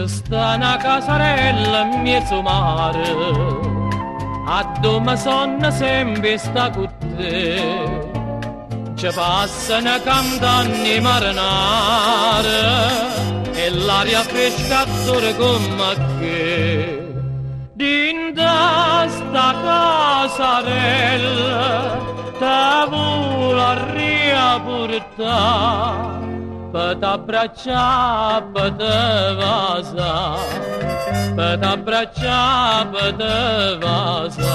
C'è sta una casarella in mezzo mare, a dove sonno sempre sta con te. Ci passano cantando i marinari e l'aria fresca dura come che. Dinda sta casarella te vuole riapportare, per t'abbracciare, per te vasa, per t'abbracciare, per te vasa.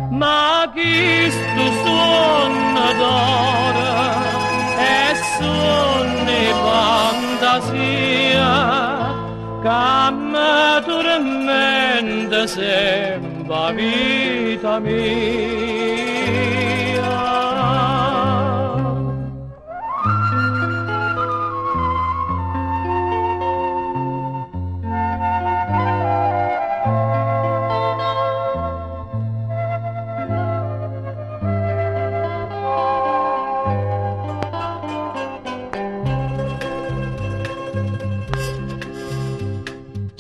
Ma chi stu suona d'ora e suoni fantasia, che mi tormenta sempre vita mia.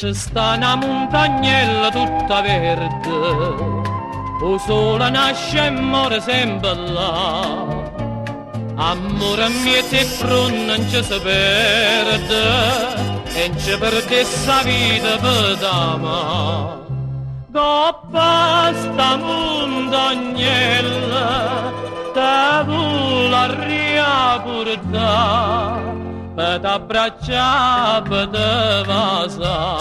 C'è sta una montagnella tutta verde, o sole nasce e muore sempre là. Amore mio te pronto non ci si perde, e non ci perdesse vita per t'amare. Coppa sta montagnella, te vuole riapportare, per t'abbracciare, per te vasa,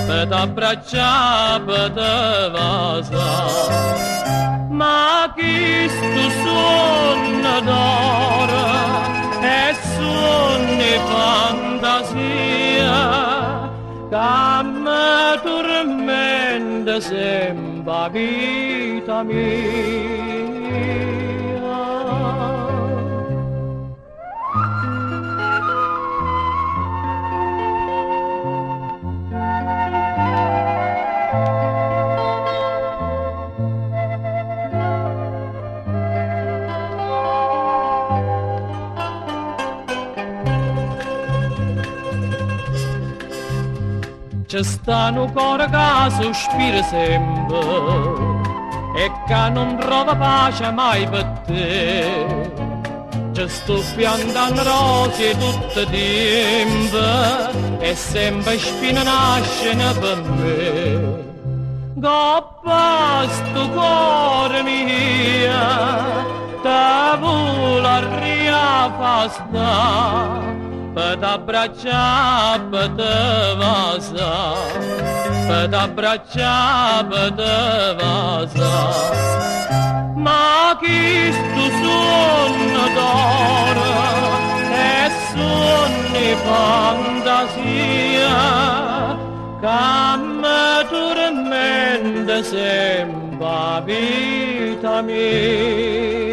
per t'abbracciare, per te vasa. Ma chi stu suona d'ora e suoni fantasia, che mi tormenta sempre vita mia. C'è sta un cuore che sospira sempre e che non trova pace mai per te. C'è sto piantando rose tutto il tempo e sempre spine nascono per me. Coppa sto cuore mio, te vuole riaffastare, per t'abbracciare, per te vasa, per t'abbracciare, per te vasa. Ma chi stu suona d'ora e suoni fantasia, che mi tormenta sempre vita mia.